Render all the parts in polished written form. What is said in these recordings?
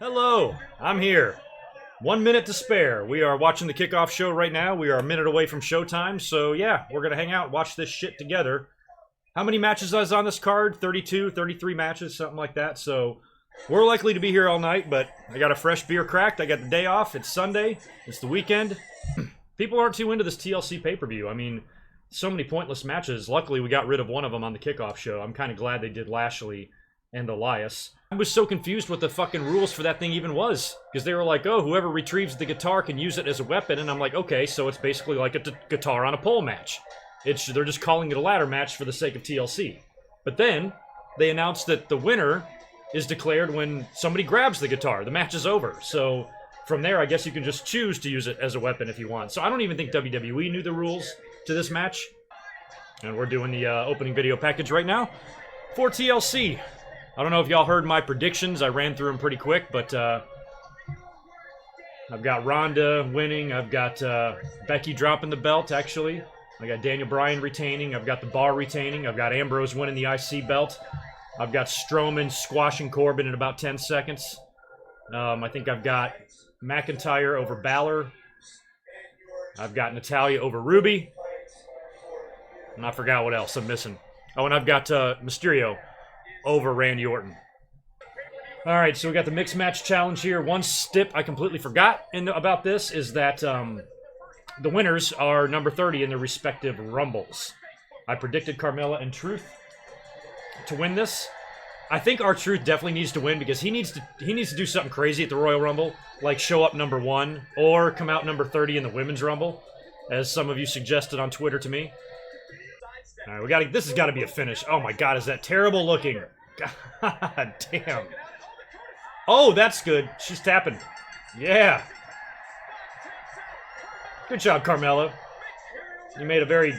Hello, I'm here. 1 minute to spare. We are watching the Kickoff show right now. We are a minute away from showtime, so yeah, we're gonna hang out and watch this shit together. How many matches is on this card? 32, 33 matches, something like that, so we're likely to be here all night, but I got a fresh beer cracked. I got the day off. It's Sunday. It's the weekend. People aren't too into this TLC pay-per-view. I mean, so many pointless matches. Luckily, we got rid of one of them on the Kickoff show. I'm kind of glad they did Lashley and Elias. I was so confused what the fucking rules for that thing even was. Because they were like, oh, whoever retrieves the guitar can use it as a weapon. And I'm like, okay, so it's basically like a guitar on a pole match. They're just calling it a ladder match for the sake of TLC. But then, they announced that the winner is declared when somebody grabs the guitar. The match is over. So, from there, I guess you can just choose to use it as a weapon if you want. So I don't even think WWE knew the rules to this match. And we're doing the opening video package right now for TLC. I don't know if y'all heard my predictions. I ran through them pretty quick, but I've got Ronda winning. I've got Becky dropping the belt, actually. I got Daniel Bryan retaining. I've got the Bar retaining. I've got Ambrose winning the IC belt. I've got Strowman squashing Corbin in about 10 seconds. I think I've got McIntyre over Balor. I've got Natalya over Ruby. And I forgot what else I'm missing. Oh, and I've got Mysterio over Randy Orton. Alright, so we got the mixed match challenge here. One stip I completely forgot about this is that the winners are number 30 in their respective rumbles. I predicted Carmella and Truth to win this. I think R-Truth definitely needs to win because he needs to do something crazy at the Royal Rumble, like show up number 1 or come out number 30 in the Women's Rumble, as some of you suggested on Twitter to me. All right, this has got to be a finish. Oh my God, is that terrible looking? God damn. Oh, that's good. She's tapping. Yeah. Good job, Carmella. You made a very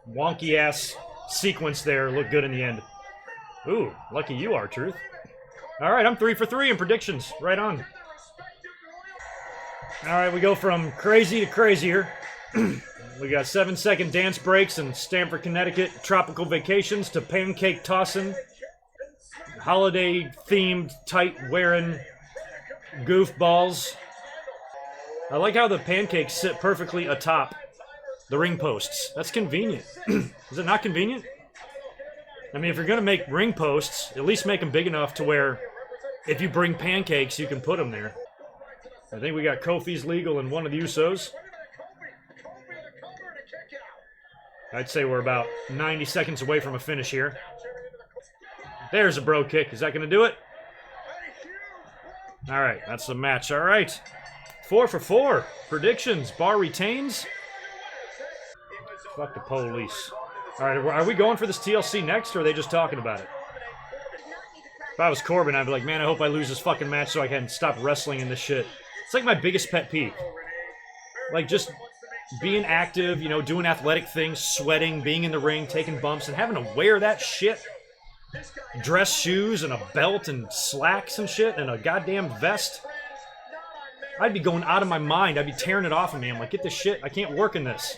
wonky ass sequence there look good in the end. Ooh, lucky you are, Truth. All right, I'm 3 for 3 in predictions. Right on. All right, we go from crazy to crazier. We got 7-second dance breaks in Stamford, Connecticut, tropical vacations to pancake tossing, holiday-themed, tight-wearing goofballs. I like how the pancakes sit perfectly atop the ring posts. That's convenient. Is it not convenient? I mean, if you're going to make ring posts, at least make them big enough to where if you bring pancakes, you can put them there. I think we got Kofi's legal and one of the Usos. I'd say we're about 90 seconds away from a finish here. There's a bro kick. Is that going to do it? All right, that's the match. All right. 4 for 4. Predictions. Bar retains. Fuck the police. All right, are we going for this TLC next, or are they just talking about it? If I was Corbin, I'd be like, man, I hope I lose this fucking match so I can stop wrestling in this shit. It's like my biggest pet peeve. Like, just being active, you know, doing athletic things, sweating, being in the ring, taking bumps, and having to wear that shit. Dress shoes and a belt and slacks and shit and a goddamn vest. I'd be going out of my mind. I'd be tearing it off of me. I'm like, get this shit. I can't work in this.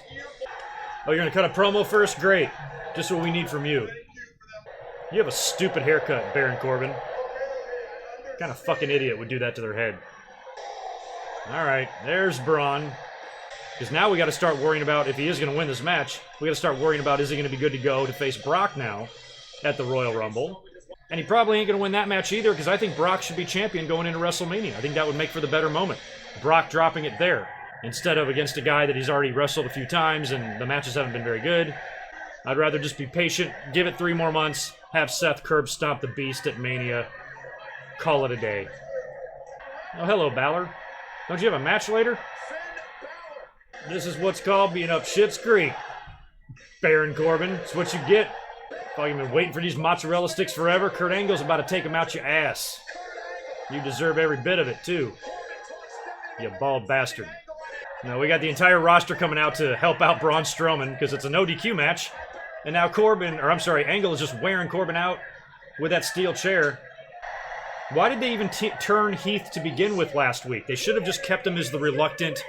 Oh, you're going to cut a promo first? Great. Just what we need from you. You have a stupid haircut, Baron Corbin. What kind of fucking idiot would do that to their head? Alright, there's Braun. Because now we got to start worrying about, if he is going to win this match, we got to start worrying about, is he going to be good to go to face Brock now at the Royal Rumble? And he probably ain't going to win that match either, because I think Brock should be champion going into WrestleMania. I think that would make for the better moment. Brock dropping it there, instead of against a guy that he's already wrestled a few times, and the matches haven't been very good. I'd rather just be patient, give it 3 more months, have Seth curb stomp the Beast at Mania, call it a day. Oh, hello, Balor. Don't you have a match later? This is what's called being up shit's creek, Baron Corbin. It's what you get. Fucking been waiting for these mozzarella sticks forever. Kurt Angle's about to take them out your ass. You deserve every bit of it, too. You bald bastard. Now, we got the entire roster coming out to help out Braun Strowman, because it's a no DQ match. And now Angle is just wearing Corbin out with that steel chair. Why did they even turn Heath to begin with last week? They should have just kept him as the reluctant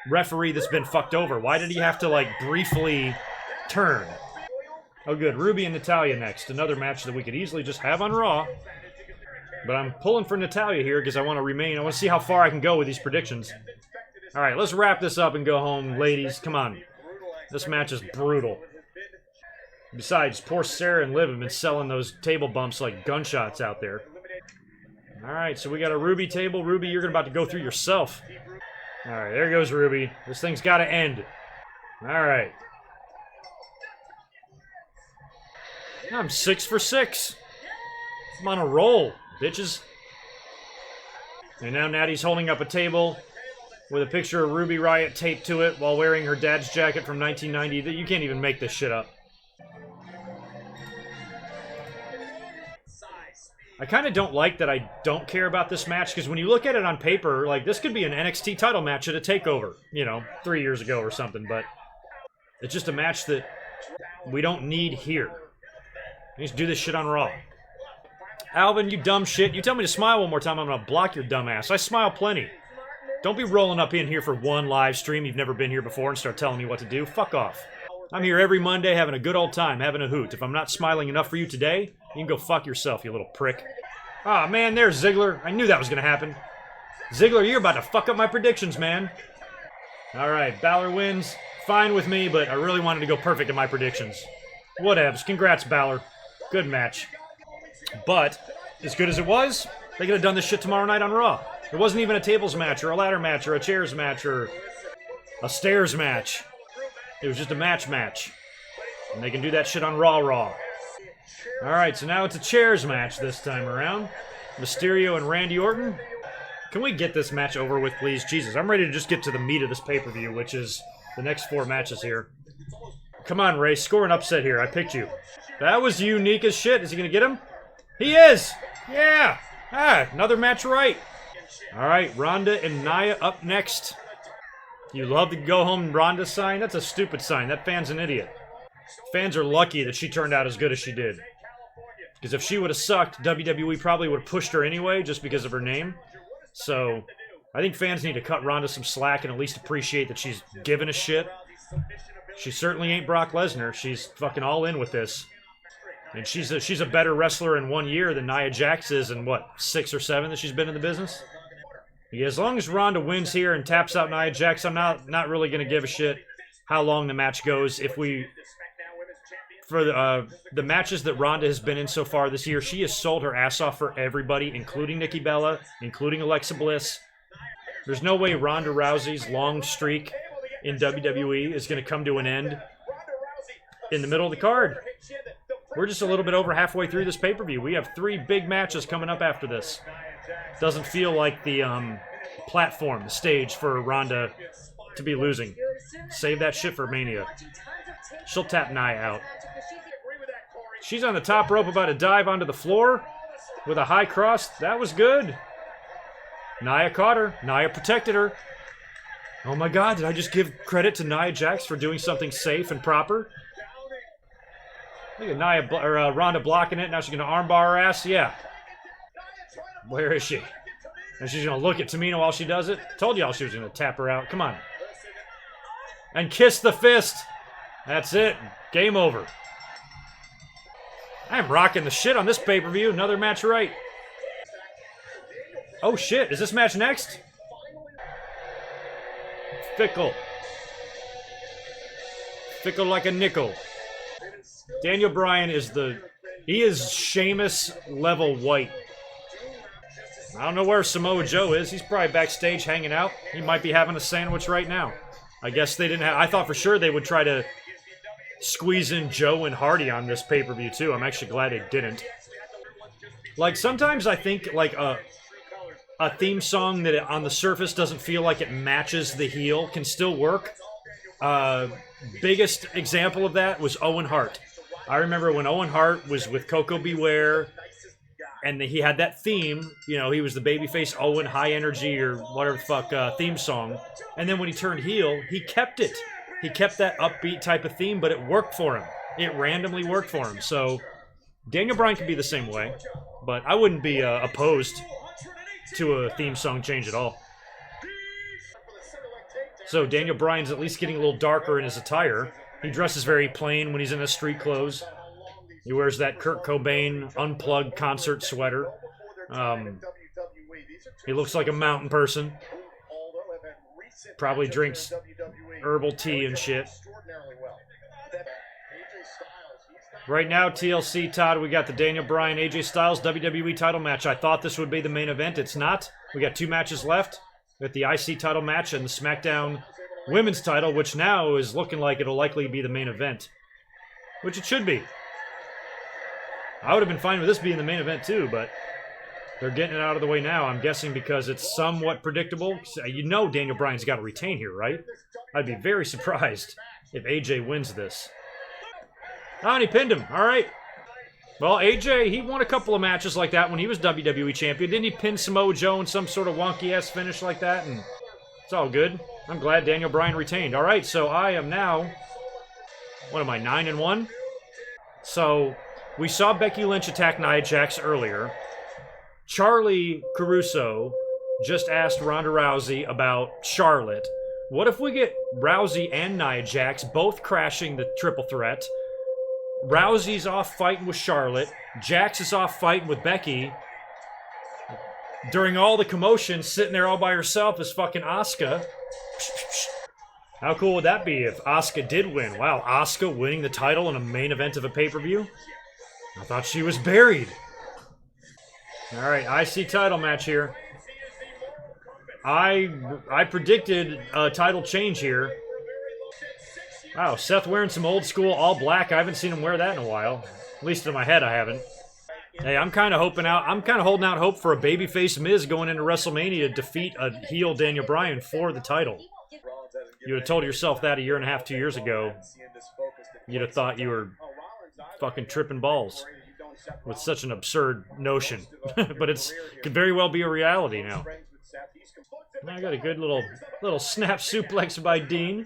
referee that's been fucked over. Why did he have to, like, briefly turn? Oh, good. Ruby and Natalya next. Another match that we could easily just have on Raw. But I'm pulling for Natalya here because I want to remain. I want to see how far I can go with these predictions. All right, let's wrap this up and go home, ladies. Come on. This match is brutal. Besides, poor Sarah and Liv have been selling those table bumps like gunshots out there. All right, so we got a Ruby table. Ruby, you're about to go through yourself. All right, there goes Ruby. This thing's got to end. All right. I'm 6 for 6. I'm on a roll, bitches. And now Natty's holding up a table with a picture of Ruby Riott taped to it while wearing her dad's jacket from 1990. You can't even make this shit up. I kind of don't like that I don't care about this match, because when you look at it on paper, like, this could be an NXT title match at a TakeOver, you know, 3 years ago or something, but it's just a match that we don't need here. We just do this shit on Raw. Alvin, you dumb shit. You tell me to smile one more time, I'm gonna block your dumb ass. I smile plenty. Don't be rolling up in here for one live stream you've never been here before and start telling me what to do. Fuck off. I'm here every Monday having a good old time, having a hoot. If I'm not smiling enough for you today, you can go fuck yourself, you little prick. Ah, man, there's Ziggler. I knew that was going to happen. Ziggler, you're about to fuck up my predictions, man. All right, Balor wins. Fine with me, but I really wanted to go perfect in my predictions. Whatevs. Congrats, Balor. Good match. But, as good as it was, they could have done this shit tomorrow night on Raw. It wasn't even a tables match, or a ladder match, or a chairs match, or a stairs match. It was just a match. And they can do that shit on Raw. Alright, so now it's a chairs match this time around. Mysterio and Randy Orton. Can we get this match over with, please? Jesus, I'm ready to just get to the meat of this pay-per-view, which is the next 4 matches here. Come on, Ray, score an upset here. I picked you. That was unique as shit. Is he gonna get him? He is! Yeah! Ah, another match right. Alright, Ronda and Nia up next. You love the go home Ronda sign? That's a stupid sign. That fan's an idiot. Fans are lucky that she turned out as good as she did. Because if she would have sucked, WWE probably would have pushed her anyway, just because of her name. So, I think fans need to cut Ronda some slack and at least appreciate that she's given a shit. She certainly ain't Brock Lesnar. She's fucking all in with this. And she's a better wrestler in 1 year than Nia Jax is in, what, 6 or 7 that she's been in the business? Yeah, as long as Ronda wins here and taps out Nia Jax, I'm not really going to give a shit how long the match goes. If we... For the matches that Ronda has been in so far this year, she has sold her ass off for everybody, including Nikki Bella, including Alexa Bliss. There's no way Ronda Rousey's long streak in WWE is going to come to an end in the middle of the card. We're just a little bit over halfway through this pay-per-view. We have 3 big matches coming up after this. Doesn't feel like the platform, the stage for Ronda to be losing. Save that shit for Mania. She'll tap Nia out. She's on the top rope about to dive onto the floor with a high cross. That was good. Nia caught her. Nia protected her. Oh my god, did I just give credit to Nia Jax for doing something safe and proper? Look at Ronda blocking it. Now she's going to armbar her ass. Yeah. Where is she? And she's going to look at Tamina while she does it. Told y'all she was going to tap her out. Come on. And kiss the fist. That's it. Game over. I'm rocking the shit on this pay-per-view. Another match right. Oh shit. Is this match next? Fickle. Fickle like a nickel. Daniel Bryan is he is Sheamus level white. I don't know where Samoa Joe is. He's probably backstage hanging out. He might be having a sandwich right now. I guess they didn't have... I thought for sure they would try to squeeze in Joe and Hardy on this pay-per-view too. I'm actually glad they didn't. Like, sometimes I think, like, a theme song that on the surface doesn't feel like it matches the heel can still work. Biggest example of that was Owen Hart. I remember when Owen Hart was with Coco Beware, and he had that theme, you know, he was the babyface Owen High Energy or whatever the fuck theme song. And then when he turned heel, he kept it. He kept that upbeat type of theme, but it worked for him. It randomly worked for him. So Daniel Bryan can be the same way, but I wouldn't be opposed to a theme song change at all. So Daniel Bryan's at least getting a little darker in his attire. He dresses very plain when he's in his street clothes. He wears that Kurt Cobain unplugged concert sweater. He looks like a mountain person. Probably drinks herbal tea and shit. Right now, TLC, Todd, we got the Daniel Bryan, AJ Styles WWE title match. I thought this would be the main event. It's not. We got 2 matches left. We got the IC title match and the SmackDown Women's title, which now is looking like it'll likely be the main event. Which it should be. I would have been fine with this being the main event too, but they're getting it out of the way now, I'm guessing because it's somewhat predictable. You know Daniel Bryan's got to retain here, right? I'd be very surprised if AJ wins this. Oh, and he pinned him. All right. Well, AJ, he won a couple of matches like that when he was WWE champion. Didn't he pin Samoa Joe in some sort of wonky-ass finish like that? And it's all good. I'm glad Daniel Bryan retained. All right, so I am now, what am I, 9-1? So we saw Becky Lynch attack Nia Jax earlier. Charlie Caruso just asked Ronda Rousey about Charlotte. What if we get Rousey and Nia Jax both crashing the triple threat? Rousey's off fighting with Charlotte. Jax is off fighting with Becky. During all the commotion, sitting there all by herself is fucking Asuka. How cool would that be if Asuka did win? Wow, Asuka winning the title in a main event of a pay-per-view? I thought she was buried. Alright, IC title match here. I predicted a title change here. Wow, Seth wearing some old school all black. I haven't seen him wear that in a while. At least in my head, I haven't. Hey, I'm kind of holding out hope for a babyface Miz going into WrestleMania to defeat a heel Daniel Bryan for the title. You would have told yourself that a year and a half, 2 years ago. You'd have thought you were fucking tripping balls with such an absurd notion. But it could very well be a reality now. I got a good little snap suplex by Dean.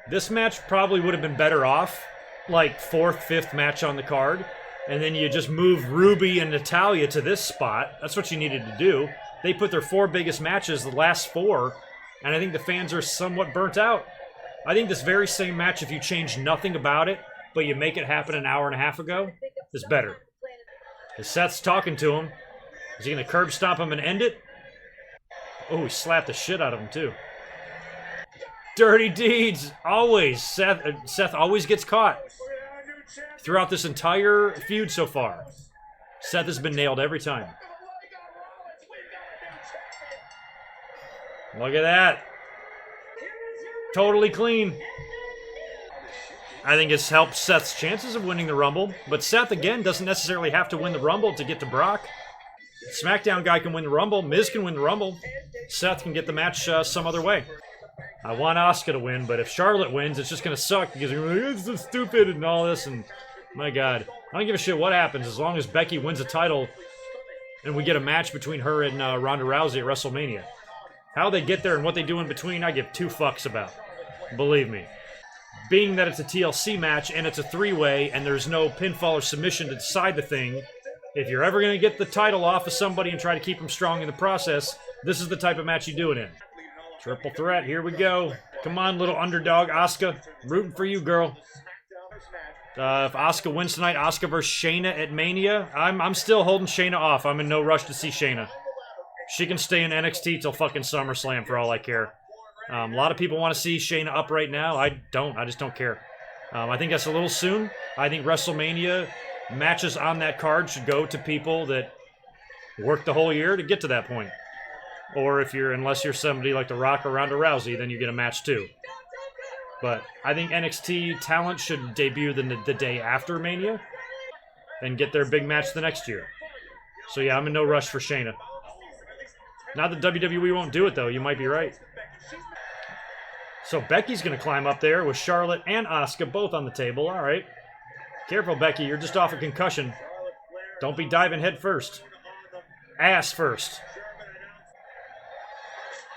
This match probably would have been better off, like 4th, 5th match on the card, and then you just move Ruby and Natalya to this spot. That's what you needed to do. They put their 4 biggest matches, the last 4, and I think the fans are somewhat burnt out. I think this very same match, if you change nothing about it, but you make it happen an hour and a half ago, is better. Because Seth's talking to him. Is he going to curb stomp him and end it? Oh, he slapped the shit out of him, too. Dirty deeds, always. Seth always gets caught. Throughout this entire feud so far, Seth has been nailed every time. Look at that. Totally clean. I think it's helped Seth's chances of winning the Rumble, but Seth, again, doesn't necessarily have to win the Rumble to get to Brock. SmackDown guy can win the Rumble. Miz can win the Rumble. Seth can get the match some other way. I want Asuka to win, but if Charlotte wins, it's just going to suck because you're like, it's so stupid and all this, and my God. I don't give a shit what happens as long as Becky wins a title and we get a match between her and Ronda Rousey at WrestleMania. How they get there and what they do in between, I give 2 fucks about. Believe me. Being that it's a TLC match and it's a 3-way and there's no pinfall or submission to decide the thing, if you're ever going to get the title off of somebody and try to keep them strong in the process, this is the type of match you do it in. Triple threat, here we go. Come on, little underdog, Asuka. Rooting for you, girl. If Asuka wins tonight, Asuka versus Shayna at Mania, I'm still holding Shayna off. I'm in no rush to see Shayna. She can stay in NXT till fucking SummerSlam for all I care. A lot of people want to see Shayna up right now. I don't. I just don't care. I think that's a little soon. I think WrestleMania matches on that card should go to people that worked the whole year to get to that point. Or unless you're somebody like The Rock or Ronda Rousey, then you get a match too. But I think NXT talent should debut the day after Mania and get their big match the next year. So yeah, I'm in no rush for Shayna. Not that WWE won't do it though, you might be right. So Becky's going to climb up there with Charlotte and Asuka both on the table. All right. Careful, Becky, you're just off a concussion. Don't be diving head first. Ass first.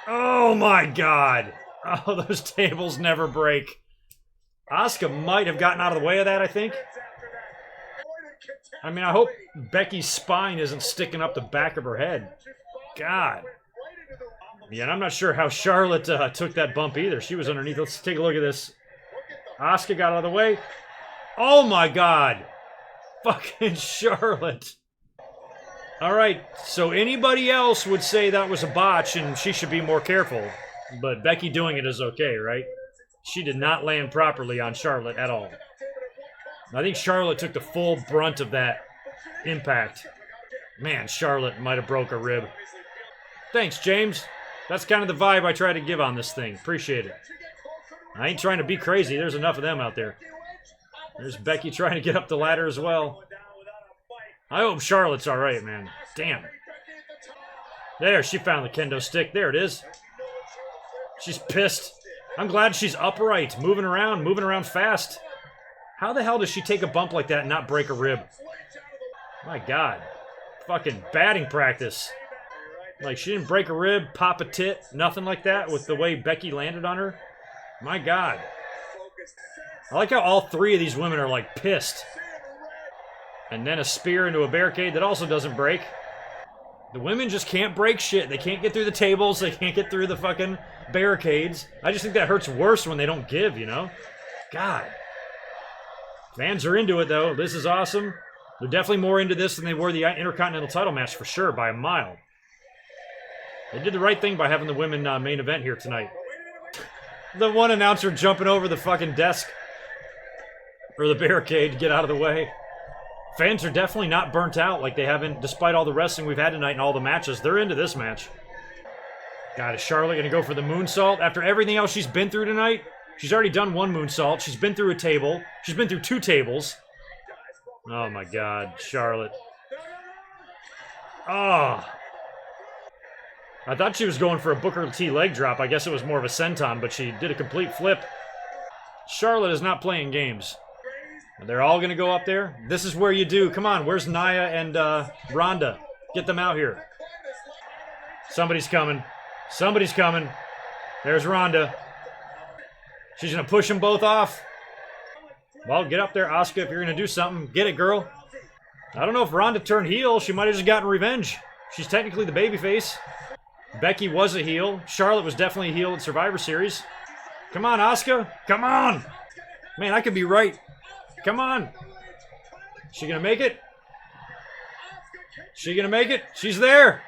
Oh my God. Oh, those tables never break. Asuka might have gotten out of the way of that, I think. I mean, I hope Becky's spine isn't sticking up the back of her head. God. Yeah, and I'm not sure how Charlotte took that bump either. She was underneath. Let's take a look at this. Asuka got out of the way. Oh my God. Fucking Charlotte. All right, so anybody else would say that was a botch and she should be more careful. But Becky doing it is okay, right? She did not land properly on Charlotte at all. I think Charlotte took the full brunt of that impact. Man, Charlotte might have broke a rib. Thanks, James. That's kind of the vibe I try to give on this thing. Appreciate it. I ain't trying to be crazy. There's enough of them out there. There's Becky trying to get up the ladder as well. I hope Charlotte's all right, man. Damn. There, she found the kendo stick. There it is. She's pissed. I'm glad she's upright, moving around fast. How the hell does she take a bump like that and not break a rib? My God. Fucking batting practice. Like, she didn't break a rib, pop a tit, nothing like that with the way Becky landed on her. My God. I like how all three of these women are, like, pissed. And then a spear into a barricade that also doesn't break. The women just can't break shit. They can't get through the tables. They can't get through the fucking barricades. I just think that hurts worse when they don't give, you know? God. Fans are into it, though. This is awesome. They're definitely more into this than they were the Intercontinental title match, for sure, by a mile. They did the right thing by having the women main event here tonight. The one announcer jumping over the fucking desk. Or the barricade to get out of the way. Fans are definitely not burnt out like they haven't, despite all the wrestling we've had tonight and all the matches. They're into this match. God, is Charlotte going to go for the moonsault? After everything else she's been through tonight, she's already done one moonsault. She's been through a table. She's been through 2 tables. Oh, my God. Charlotte. Oh. I thought she was going for a Booker T leg drop. I guess it was more of a senton, but she did a complete flip. Charlotte is not playing games. They're all going to go up there. This is where you do. Come on, where's Nia and Ronda? Get them out here. Somebody's coming. Somebody's coming. There's Ronda. She's going to push them both off. Well, get up there, Asuka, if you're going to do something. Get it, girl. I don't know if Ronda turned heel. She might have just gotten revenge. She's technically the babyface. Becky was a heel. Charlotte was definitely a heel at Survivor Series. Come on, Asuka. Come on. Man, I could be right. Come on. She gonna make it? She gonna make it? She's there.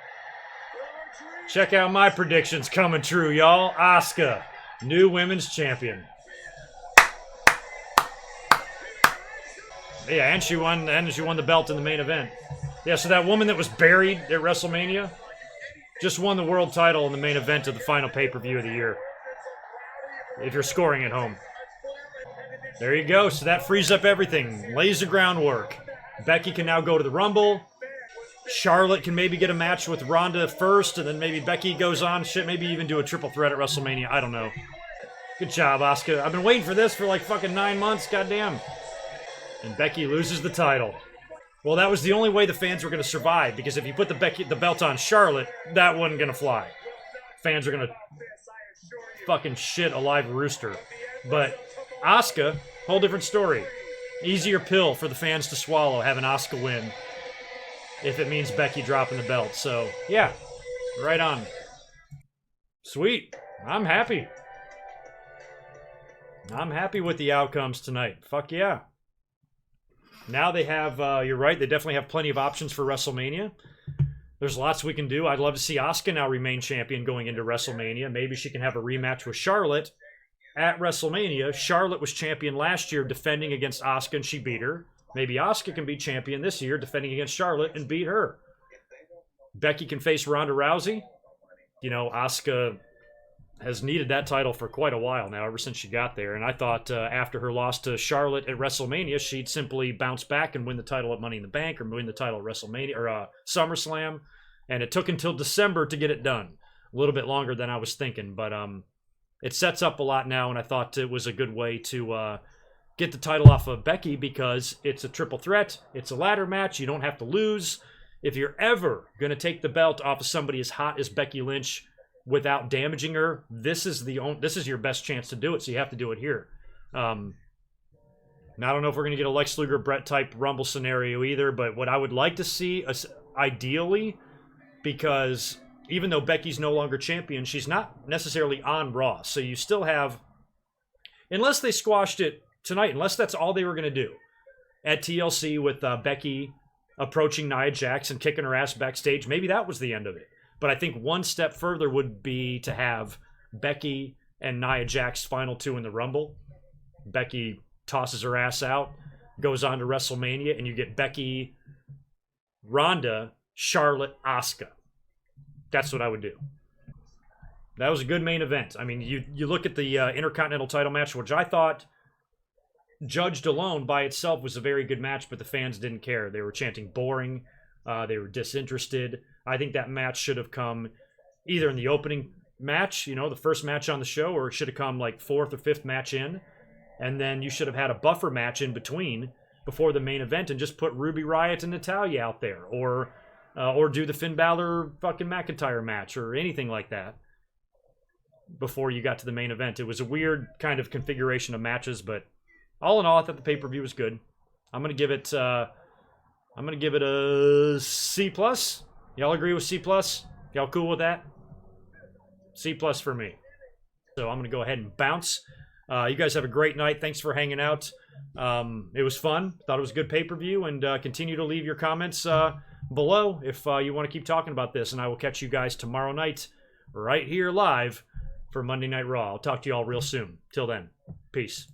Check out my predictions coming true, y'all. Asuka, new women's champion. Yeah, and she won the belt in the main event. Yeah, so that woman that was buried at WrestleMania just won the world title in the main event of the final pay-per-view of the year. If you're scoring at home. There you go. So that frees up everything. Lays the groundwork. Becky can now go to the Rumble. Charlotte can maybe get a match with Ronda first, and then maybe Becky goes on. Shit, maybe even do a triple threat at WrestleMania. I don't know. Good job, Asuka. I've been waiting for this for like fucking 9 months. Goddamn. And Becky loses the title. Well, that was the only way the fans were going to survive, because if you put the belt on Charlotte, that wasn't going to fly. Fans are going to fucking shit a live rooster. But Asuka, whole different story. Easier pill for the fans to swallow, having Asuka win. If it means Becky dropping the belt. So, yeah. Right on. Sweet. I'm happy. I'm happy with the outcomes tonight. Fuck yeah. Now they have, you're right, they definitely have plenty of options for WrestleMania. There's lots we can do. I'd love to see Asuka now remain champion going into WrestleMania. Maybe she can have a rematch with Charlotte at WrestleMania. Charlotte was champion last year defending against Asuka, and she beat her. Maybe Asuka can be champion this year defending against Charlotte and beat her. Becky can face Ronda Rousey. You know, Asuka has needed that title for quite a while now, ever since she got there. And I thought after her loss to Charlotte at WrestleMania, she'd simply bounce back and win the title at Money in the Bank or win the title at WrestleMania or SummerSlam. And it took until December to get it done. A little bit longer than I was thinking, but it sets up a lot now, and I thought it was a good way to get the title off of Becky because it's a triple threat. It's a ladder match. You don't have to lose. If you're ever going to take the belt off of somebody as hot as Becky Lynch without damaging her, this is your best chance to do it, so you have to do it here. Now, I don't know if we're going to get a Lex Luger-Brett type Rumble scenario either, but what I would like to see, ideally, because even though Becky's no longer champion, she's not necessarily on Raw, so you still have, unless they squashed it tonight, unless that's all they were going to do at TLC with Becky approaching Nia Jax and kicking her ass backstage. Maybe that was the end of it. But I think one step further would be to have Becky and Nia Jax final 2 in the Rumble. Becky tosses her ass out, goes on to WrestleMania, and you get Becky, Ronda, Charlotte, Asuka. That's what I would do. That was a good main event. I mean, you look at the Intercontinental title match, which I thought, judged alone by itself, was a very good match, but the fans didn't care. They were chanting boring. They were disinterested. I think that match should have come either in the opening match, the first match on the show, or it should have come like 4th or 5th match in. And then you should have had a buffer match in between before the main event and just put Ruby Riott and Natalya out there. Or do the Finn Balor fucking McIntyre match or anything like that before you got to the main event. It was a weird kind of configuration of matches, but all in all, I thought the pay-per-view was good. I'm gonna give it a C+. Y'all agree with C+? Y'all cool with that? C+ for me. So I'm gonna go ahead and bounce. You guys have a great night. Thanks for hanging out. It was fun. Thought it was a good pay-per-view, and continue to leave your comments below if you want to keep talking about this, and I will catch you guys tomorrow night right here live for Monday Night Raw. I'll talk to you all real soon. Till then, peace.